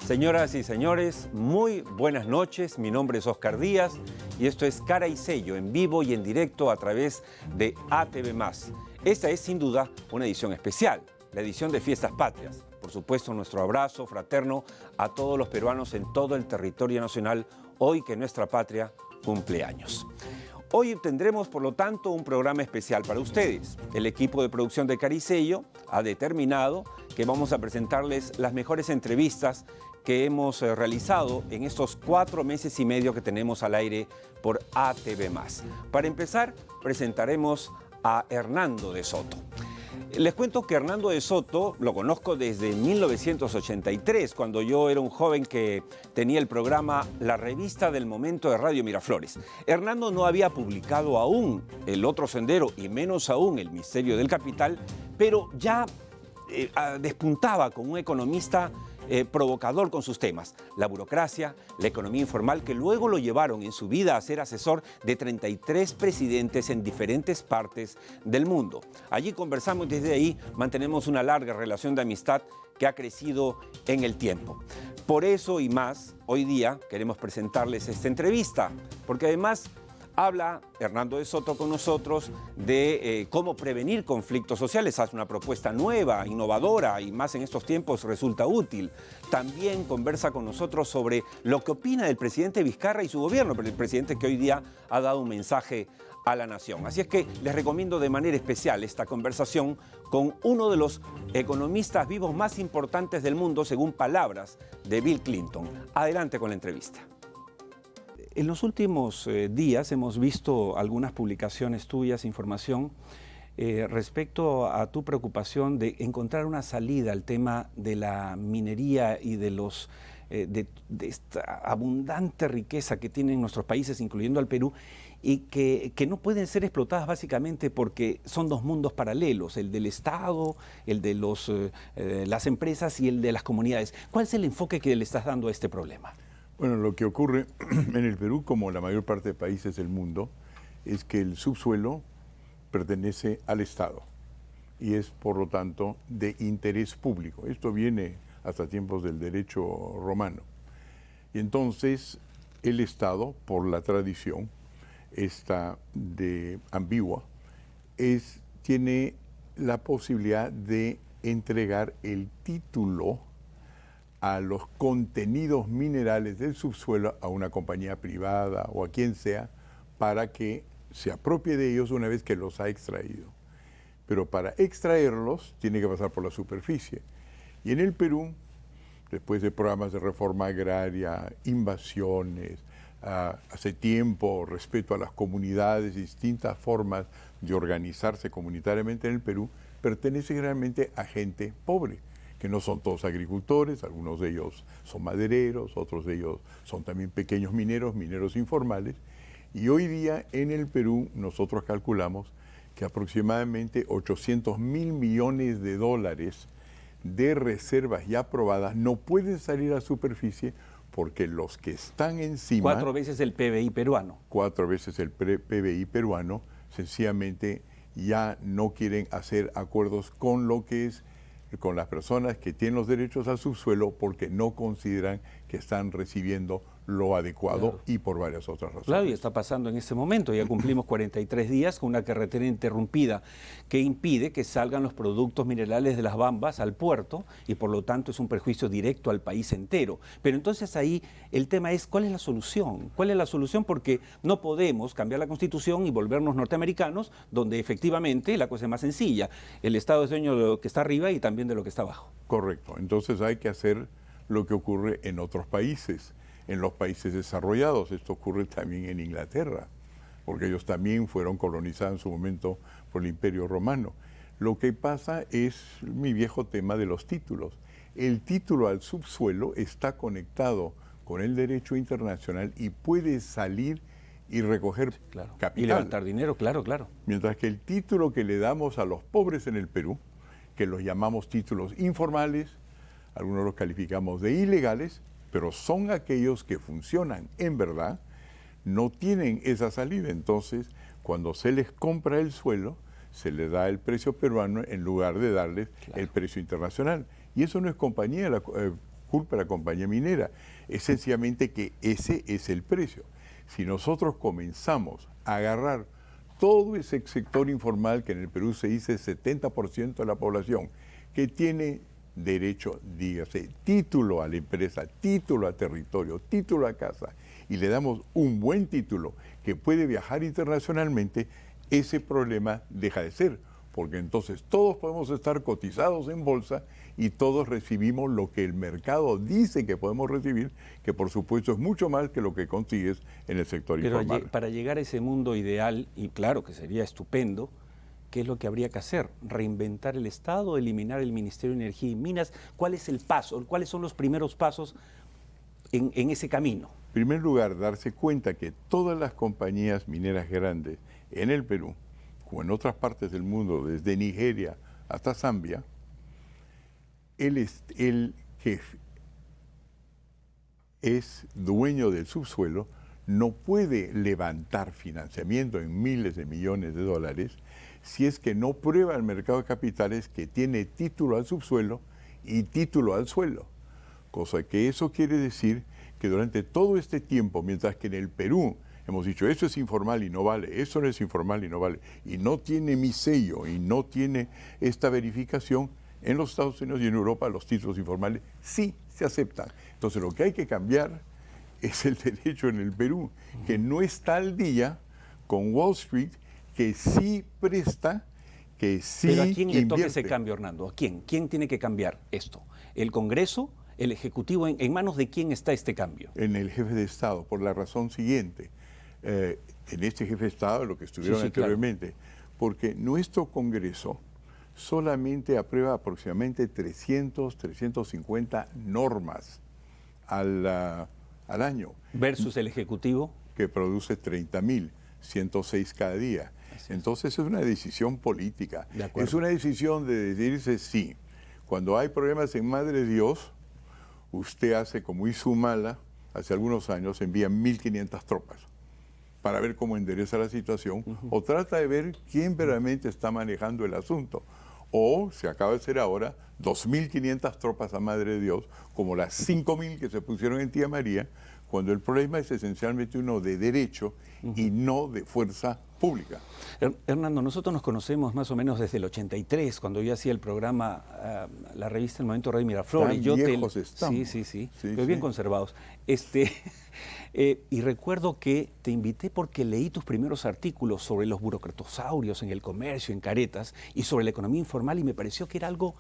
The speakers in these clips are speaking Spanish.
Señoras y señores, muy buenas noches. Mi nombre es Oscar Díaz y esto es Cara y Sello, en vivo y en directo a través de ATV+. Esta es sin duda una edición especial, la edición de Fiestas Patrias. Por supuesto, nuestro abrazo fraterno a todos los peruanos en todo el territorio nacional, hoy que nuestra patria cumple años. Hoy tendremos, por lo tanto, un programa especial para ustedes. El equipo de producción de Cara y Sello ha determinado que vamos a presentarles las mejores entrevistas que hemos realizado en estos 4 meses y medio que tenemos al aire por ATV+. Para empezar, presentaremos a Hernando de Soto. Les cuento que Hernando de Soto lo conozco desde 1983, cuando yo era un joven que tenía el programa La Revista del Momento de Radio Miraflores. Hernando no había publicado aún El Otro Sendero y menos aún El Misterio del Capital, pero ya despuntaba como un economista provocador con sus temas, la burocracia, la economía informal, que luego lo llevaron en su vida a ser asesor de 33 presidentes en diferentes partes del mundo. Allí conversamos y desde ahí mantenemos una larga relación de amistad que ha crecido en el tiempo. Por eso y más, hoy día queremos presentarles esta entrevista, porque además habla Hernando de Soto con nosotros de cómo prevenir conflictos sociales. Hace una propuesta nueva, innovadora y más en estos tiempos resulta útil. También conversa con nosotros sobre lo que opina del presidente Vizcarra y su gobierno, pero el presidente que hoy día ha dado un mensaje a la nación. Así es que les recomiendo de manera especial esta conversación con uno de los economistas vivos más importantes del mundo, según palabras de Bill Clinton. Adelante con la entrevista. En los últimos días hemos visto algunas publicaciones tuyas, información, respecto a tu preocupación de encontrar una salida al tema de la minería y de esta abundante riqueza que tienen nuestros países, incluyendo al Perú, y que no pueden ser explotadas básicamente porque son dos mundos paralelos, el del Estado, el de las empresas y el de las comunidades. ¿Cuál es el enfoque que le estás dando a este problema? Bueno, lo que ocurre en el Perú, como la mayor parte de países del mundo, es que el subsuelo pertenece al Estado y es, por lo tanto, de interés público. Esto viene hasta tiempos del derecho romano. Y entonces, el Estado, por la tradición esta ambigua, tiene la posibilidad de entregar el título a los contenidos minerales del subsuelo a una compañía privada o a quien sea para que se apropie de ellos una vez que los ha extraído. Pero para extraerlos tiene que pasar por la superficie. Y en el Perú, después de programas de reforma agraria, invasiones, hace tiempo respeto a las comunidades, distintas formas de organizarse comunitariamente en el Perú, pertenece realmente a gente pobre, que no son todos agricultores, algunos de ellos son madereros, otros de ellos son también pequeños mineros informales. Y hoy día en el Perú nosotros calculamos que aproximadamente 800 mil millones de dólares de reservas ya aprobadas no pueden salir a la superficie porque los que están encima... 4 veces el PBI peruano. 4 veces el PBI peruano, sencillamente ya no quieren hacer acuerdos con las personas que tienen los derechos al subsuelo porque no consideran que están recibiendo lo adecuado, claro, y por varias otras razones. Claro, y está pasando en este momento. Ya cumplimos 43 días con una carretera interrumpida que impide que salgan los productos minerales de las Bambas al puerto y por lo tanto es un perjuicio directo al país entero. Pero entonces ahí el tema es, ¿cuál es la solución? ¿Cuál es la solución? Porque no podemos cambiar la Constitución y volvernos norteamericanos, donde efectivamente la cosa es más sencilla. El Estado es dueño de lo que está arriba y también de lo que está abajo. Correcto. Entonces hay que hacer lo que ocurre en otros países. En los países desarrollados, esto ocurre también en Inglaterra, porque ellos también fueron colonizados en su momento por el Imperio Romano. Lo que pasa es mi viejo tema de los títulos. El título al subsuelo está conectado con el derecho internacional y puede salir y recoger, claro, capital. Y levantar dinero, claro, claro. Mientras que el título que le damos a los pobres en el Perú, que los llamamos títulos informales, algunos los calificamos de ilegales, pero son aquellos que funcionan en verdad, no tienen esa salida. Entonces, cuando se les compra el suelo, se les da el precio peruano en lugar de darles, claro, el precio internacional. Y eso no es culpa de la compañía minera, es sencillamente que ese es el precio. Si nosotros comenzamos a agarrar todo ese sector informal, que en el Perú se dice 70% de la población, que tiene derecho, dígase, título a la empresa, título a territorio, título a casa, y le damos un buen título que puede viajar internacionalmente, ese problema deja de ser, porque entonces todos podemos estar cotizados en bolsa y todos recibimos lo que el mercado dice que podemos recibir, que por supuesto es mucho más que lo que consigues en el sector informal. Pero para llegar a ese mundo ideal, y claro que sería estupendo, ¿qué es lo que habría que hacer? ¿Reinventar el Estado? ¿Eliminar el Ministerio de Energía y Minas? ¿Cuál es el paso? ¿Cuáles son los primeros pasos en ese camino? En primer lugar, darse cuenta que todas las compañías mineras grandes en el Perú, o en otras partes del mundo, desde Nigeria hasta Zambia, el que es dueño del subsuelo no puede levantar financiamiento en miles de millones de dólares si es que no prueba el mercado de capitales que tiene título al subsuelo y título al suelo. Cosa que eso quiere decir que durante todo este tiempo, mientras que en el Perú hemos dicho, eso es informal y no vale, eso no es informal y no vale, y no tiene mi sello y no tiene esta verificación, en los Estados Unidos y en Europa los títulos informales sí se aceptan. Entonces lo que hay que cambiar es el derecho en el Perú, que no está al día con Wall Street, que sí presta, que sí Pero ¿a quién le toca invierte. ese cambio, Hernando? ¿A quién? ¿Quién tiene que cambiar esto? ¿El Congreso? ¿El Ejecutivo? ¿En manos de quién está este cambio? En el jefe de Estado, por la razón siguiente. En este jefe de Estado, lo que estuvieron anteriormente, porque nuestro Congreso solamente aprueba aproximadamente 300, 350 normas al año. Versus el Ejecutivo. Que produce 30.000, 106 cada día. Entonces es una decisión política. Es una decisión de decirse sí. Cuando hay problemas en Madre Dios, usted hace como hizo Humala hace algunos años, envía 1.500 tropas para ver cómo endereza la situación, o trata de ver quién verdaderamente está manejando el asunto. O se acaba de hacer ahora 2.500 tropas a Madre de Dios, como las 5.000 que se pusieron en Tía María, cuando el problema es esencialmente uno de derecho y no de fuerza pública. Hernando, nosotros nos conocemos más o menos desde el 83, cuando yo hacía el programa, la revista El Momento Rey Miraflores. Tan viejos estamos. Sí, pero bien conservados. Y recuerdo que te invité porque leí tus primeros artículos sobre los burocratosaurios en el comercio, en Caretas, y sobre la economía informal, y me pareció que era algo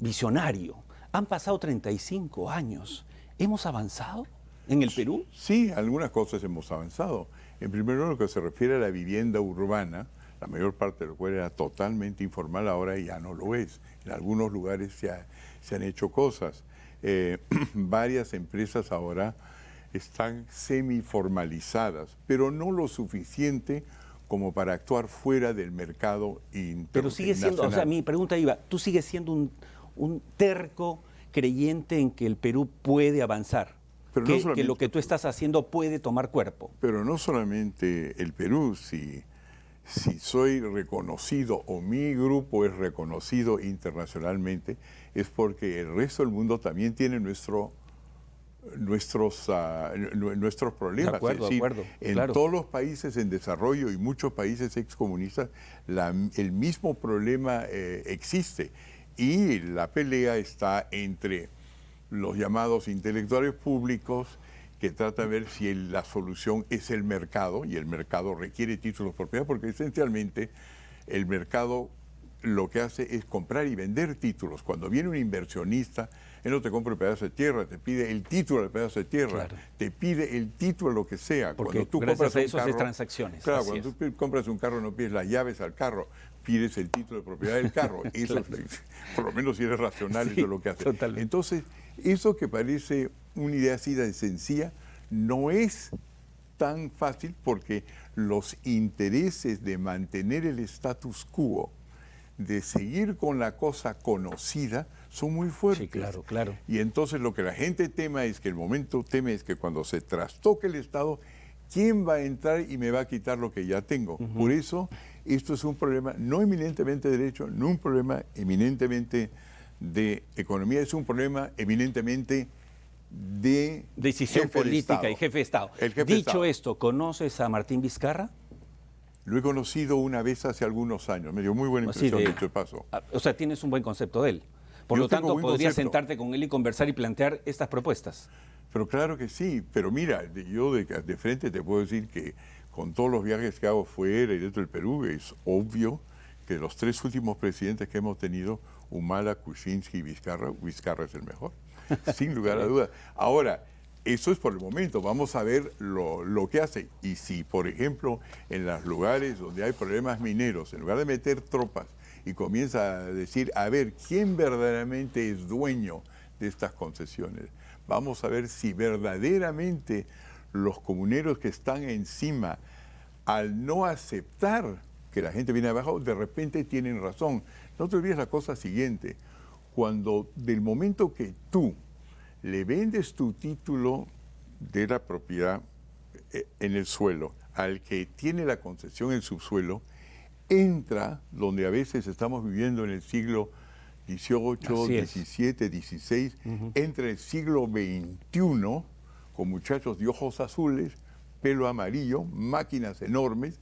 visionario. Han pasado 35 años. ¿Hemos avanzado en el Perú? Sí, algunas cosas hemos avanzado. En primer lugar, lo que se refiere a la vivienda urbana, la mayor parte de lo cual era totalmente informal, ahora ya no lo es. En algunos lugares se han hecho cosas. Varias empresas ahora están semiformalizadas, pero no lo suficiente como para actuar fuera del mercado internacional. Pero sigue siendo, o sea, mi pregunta iba, ¿tú sigues siendo un terco creyente en que el Perú puede avanzar? Pero que lo que tú estás haciendo puede tomar cuerpo. Pero no solamente el Perú, si soy reconocido o mi grupo es reconocido internacionalmente, es porque el resto del mundo también tiene nuestros problemas. De acuerdo, en todos los países en desarrollo y muchos países excomunistas, el mismo problema existe. Y la pelea está entre los llamados intelectuales públicos, que tratan de ver si la solución es el mercado, y el mercado requiere títulos de propiedad, porque esencialmente el mercado lo que hace es comprar y vender títulos. Cuando viene un inversionista, él no te compra un pedazo de tierra, te pide el título del pedazo de tierra, te pide el título de lo que sea. Porque cuando tú gracias compras a eso un carro, haces transacciones. Claro, cuando tú compras un carro no pides las llaves al carro, pides el título de propiedad del carro. Eso, por lo menos si eres racional, eso es lo que hace. Totalmente. Entonces, eso que parece una idea así de sencilla, no es tan fácil, porque los intereses de mantener el status quo, de seguir con la cosa conocida, son muy fuertes. Sí, claro. Y entonces lo que la gente teme es que cuando se trastoque el Estado, ¿quién va a entrar y me va a quitar lo que ya tengo? Por eso, esto es un problema no eminentemente de derecho, no un problema eminentemente de economía, es un problema eminentemente de decisión jefe de política Estado. y jefe de Estado. El jefe de Dicho Estado. esto, ¿conoces a Martín Vizcarra? Lo he conocido una vez hace algunos años, me dio muy buena Así impresión, de- dicho de paso. O sea, tienes un buen concepto de él. Por Yo lo tengo tanto, buen podrías concepto. sentarte con él y conversar y plantear estas propuestas. Pero claro que sí, pero mira, yo de frente te puedo decir que con todos los viajes que hago fuera y dentro del Perú, es obvio que los 3 últimos presidentes que hemos tenido, Humala, Kuczynski y Vizcarra es el mejor, sin lugar a dudas. Ahora, eso es por el momento, vamos a ver lo que hace. Y si, por ejemplo, en los lugares donde hay problemas mineros, en lugar de meter tropas y comienza a decir, a ver, ¿quién verdaderamente es dueño de estas concesiones? Vamos a ver si verdaderamente los comuneros que están encima, al no aceptar que la gente viene abajo, de repente tienen razón. No te olvides la cosa siguiente, cuando del momento que tú le vendes tu título de la propiedad en el suelo al que tiene la concesión en el subsuelo, entra donde a veces estamos viviendo en el siglo XVIII, Así es. XVII, XVI, entra el siglo XXI con muchachos de ojos azules, pelo amarillo, máquinas enormes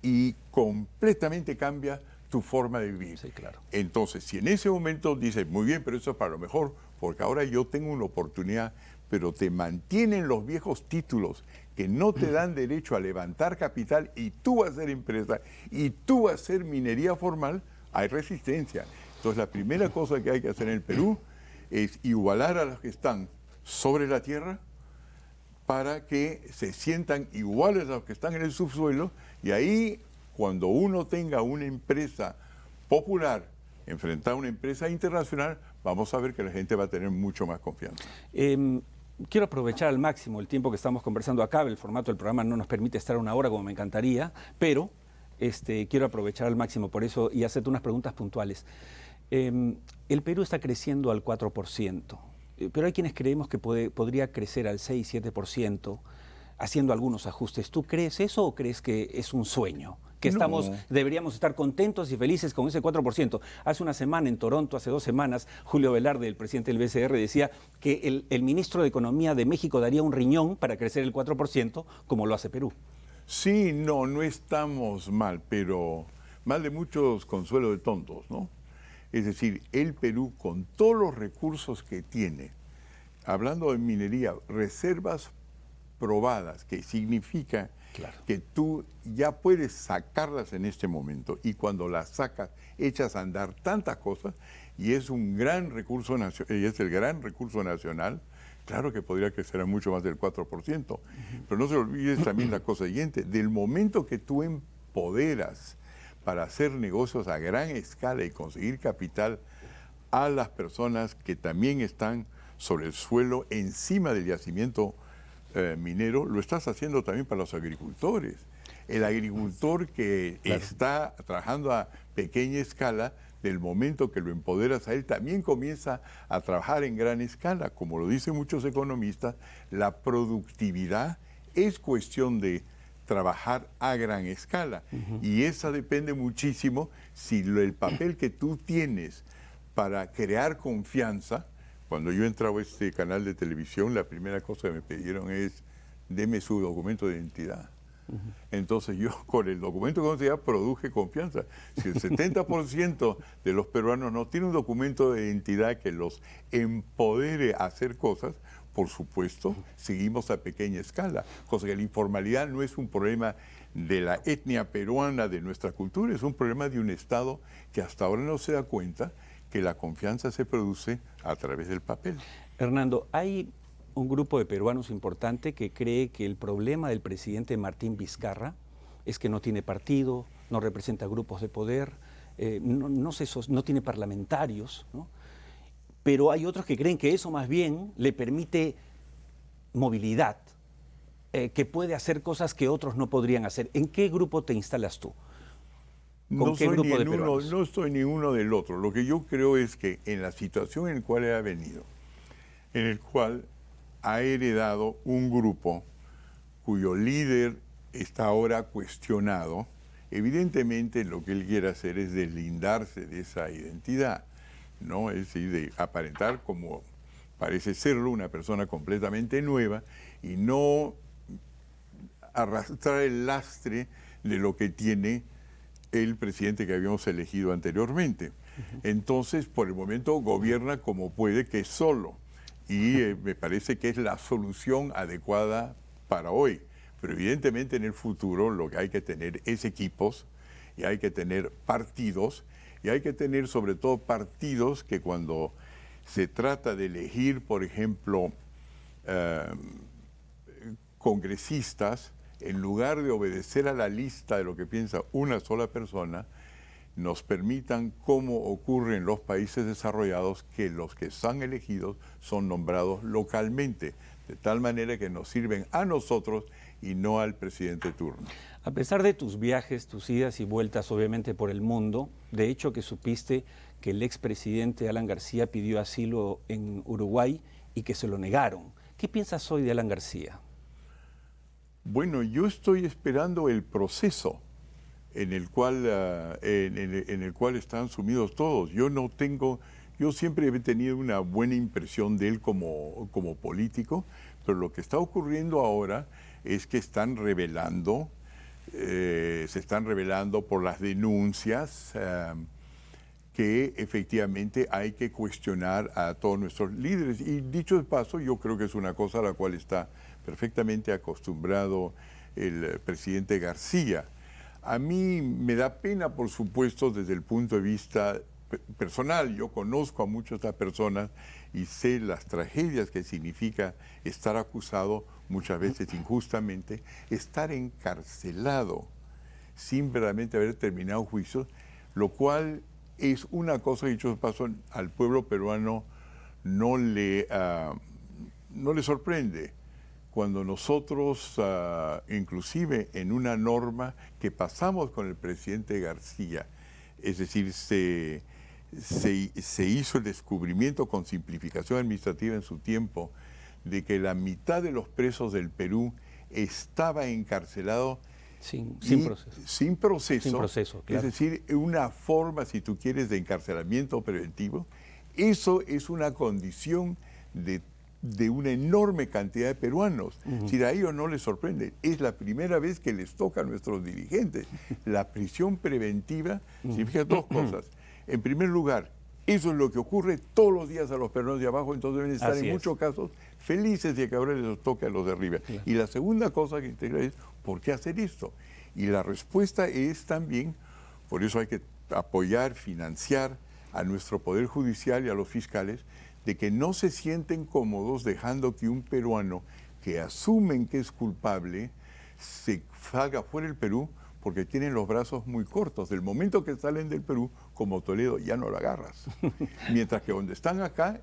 y completamente cambia tu forma de vivir. Sí, claro. Entonces, si en ese momento dices, muy bien, pero eso es para lo mejor, porque ahora yo tengo una oportunidad, pero te mantienen los viejos títulos que no te dan derecho a levantar capital y tú vas a hacer empresa y tú vas a hacer minería formal, hay resistencia. Entonces, la primera cosa que hay que hacer en el Perú es igualar a los que están sobre la tierra para que se sientan iguales a los que están en el subsuelo y ahí, cuando uno tenga una empresa popular enfrentada a una empresa internacional, vamos a ver que la gente va a tener mucho más confianza. Quiero aprovechar al máximo el tiempo que estamos conversando acá. El formato del programa no nos permite estar 1 hora como me encantaría, pero quiero aprovechar al máximo por eso y hacerte unas preguntas puntuales. El Perú está creciendo al 4%, pero hay quienes creemos que podría crecer al 6-7%, haciendo algunos ajustes. ¿Tú crees eso o crees que es un sueño? Que No. deberíamos estar contentos y felices con ese 4%. Hace una semana en Toronto, hace 2 semanas, Julio Velarde, el presidente del BCR, decía que el ministro de Economía de México daría un riñón para crecer el 4%, como lo hace Perú. Sí, no estamos mal, pero mal de muchos consuelo de tontos, ¿no? Es decir, el Perú, con todos los recursos que tiene, hablando de minería, reservas probadas, que significa que tú ya puedes sacarlas en este momento y cuando las sacas echas a andar tantas cosas y es un gran recurso nacional, y es el gran recurso nacional, claro que podría crecer a mucho más del 4%, pero no se olvides también la cosa siguiente, del momento que tú empoderas para hacer negocios a gran escala y conseguir capital a las personas que también están sobre el suelo, encima del yacimiento minero, lo estás haciendo también para los agricultores. El agricultor que está trabajando a pequeña escala, del momento que lo empoderas a él, también comienza a trabajar en gran escala. Como lo dicen muchos economistas, la productividad es cuestión de trabajar a gran escala. Y esa depende muchísimo si el papel que tú tienes para crear confianza. Cuando yo entraba a este canal de televisión, la primera cosa que me pidieron es, deme su documento de identidad. Entonces yo con el documento de identidad produje confianza. Si el 70% de los peruanos no tiene un documento de identidad que los empodere a hacer cosas, por supuesto, seguimos a pequeña escala. Cosa que la informalidad no es un problema de la etnia peruana, de nuestra cultura, es un problema de un Estado que hasta ahora no se da cuenta que la confianza se produce a través del papel. Hernando, hay un grupo de peruanos importante que cree que el problema del presidente Martín Vizcarra es que no tiene partido, no representa grupos de poder, no tiene parlamentarios, ¿no? Pero hay otros que creen que eso más bien le permite movilidad, que puede hacer cosas que otros no podrían hacer. ¿En qué grupo te instalas tú? ¿Con qué grupo de peruanos? No estoy ni uno del otro. Lo que yo creo es que en la situación en la cual él ha venido, en el cual ha heredado un grupo cuyo líder está ahora cuestionado, evidentemente lo que él quiere hacer es deslindarse de esa identidad. ¿no? Es decir, de aparentar como parece serlo una persona completamente nueva y no arrastrar el lastre de lo que tiene el presidente que habíamos elegido anteriormente. Entonces, por el momento gobierna como puede, que es solo. Y me parece que es la solución adecuada para hoy. Pero evidentemente en el futuro lo que hay que tener es equipos y hay que tener partidos y hay que tener sobre todo partidos que cuando se trata de elegir, por ejemplo, congresistas, en lugar de obedecer a la lista de lo que piensa una sola persona, nos permitan, como ocurre en los países desarrollados, que los que están elegidos son nombrados localmente, de tal manera que nos sirven a nosotros y no al presidente de turno. A pesar de tus viajes, tus idas y vueltas obviamente por el mundo, de hecho que supiste que el expresidente Alan García pidió asilo en Uruguay y que se lo negaron. ¿Qué piensas hoy de Alan García? Bueno, yo estoy esperando el proceso en el cual están sumidos todos. Yo siempre he tenido una buena impresión de él como político, pero lo que está ocurriendo ahora es que se están revelando por las denuncias que efectivamente hay que cuestionar a todos nuestros líderes. Y dicho de paso, yo creo que es una cosa a la cual está perfectamente acostumbrado el presidente García. A mí me da pena, por supuesto, desde el punto de vista personal. Yo conozco a muchas de estas personas y sé las tragedias que significa estar acusado, muchas veces injustamente, estar encarcelado sin verdaderamente haber terminado juicios, lo cual es una cosa que, dicho de paso, al pueblo peruano no le sorprende. Cuando nosotros, inclusive en una norma que pasamos con el presidente García, es decir, se hizo el descubrimiento con simplificación administrativa en su tiempo de que la mitad de los presos del Perú estaba encarcelado Sin proceso. Sin proceso. Sin proceso, claro. Es decir, una forma, si tú quieres, de encarcelamiento preventivo. Eso es una condición de una enorme cantidad de peruanos. Si a ellos no les sorprende, es la primera vez que les toca a nuestros dirigentes. La prisión preventiva significa dos cosas. En primer lugar, eso es lo que ocurre todos los días a los peruanos de abajo, entonces deben estar en muchos casos felices de que ahora les toque a los de arriba. Claro. Y la segunda cosa que integra es, ¿por qué hacer esto? Y la respuesta es también, por eso hay que apoyar, financiar a nuestro Poder Judicial y a los fiscales, de que no se sienten cómodos dejando que un peruano que asumen que es culpable se salga fuera del Perú porque tienen los brazos muy cortos. Del momento que salen del Perú, como Toledo, ya no lo agarras. Mientras que donde están acá,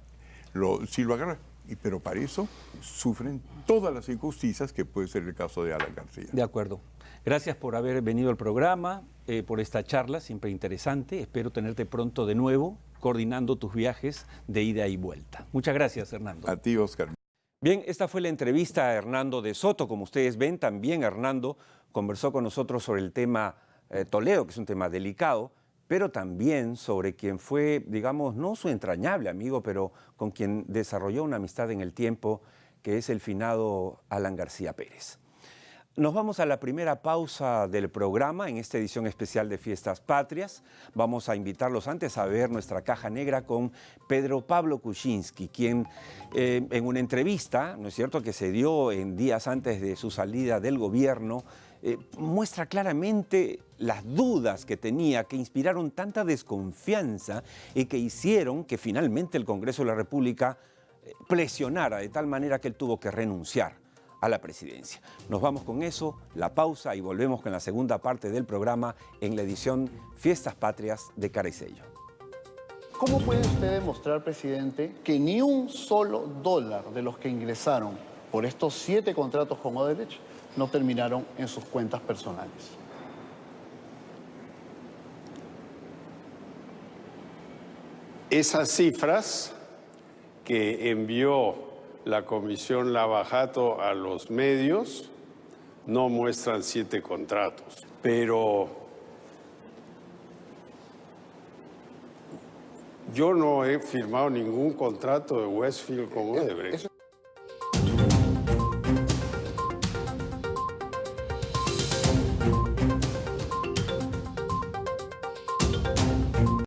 sí lo agarras. Pero para eso sufren todas las injusticias que puede ser el caso de Alan García. De acuerdo. Gracias por haber venido al programa, por esta charla, siempre interesante. Espero tenerte pronto de nuevo, coordinando tus viajes de ida y vuelta. Muchas gracias, Hernando. A ti, Oscar. Bien, esta fue la entrevista a Hernando de Soto. Como ustedes ven, también Hernando conversó con nosotros sobre el tema Toledo, que es un tema delicado, pero también sobre quien fue, digamos, no su entrañable amigo, pero con quien desarrolló una amistad en el tiempo, que es el finado Alan García Pérez. Nos vamos a la primera pausa del programa en esta edición especial de Fiestas Patrias. Vamos a invitarlos antes a ver nuestra caja negra con Pedro Pablo Kuczynski, quien en una entrevista, ¿no es cierto?, que se dio en días antes de su salida del gobierno, muestra claramente las dudas que tenía, que inspiraron tanta desconfianza y que hicieron que finalmente el Congreso de la República presionara de tal manera que él tuvo que renunciar a la presidencia. Nos vamos con eso, la pausa y volvemos con la segunda parte del programa en la edición Fiestas Patrias de Cara y Sello. ¿Cómo puede usted demostrar, presidente, que ni un solo dólar de los que ingresaron por estos 7 contratos con Odebrecht no terminaron en sus cuentas personales? Esas cifras que envió la Comisión Lavajato a los medios no muestran 7 contratos, pero Yo no he firmado ningún contrato de Westfield con Odebrecht.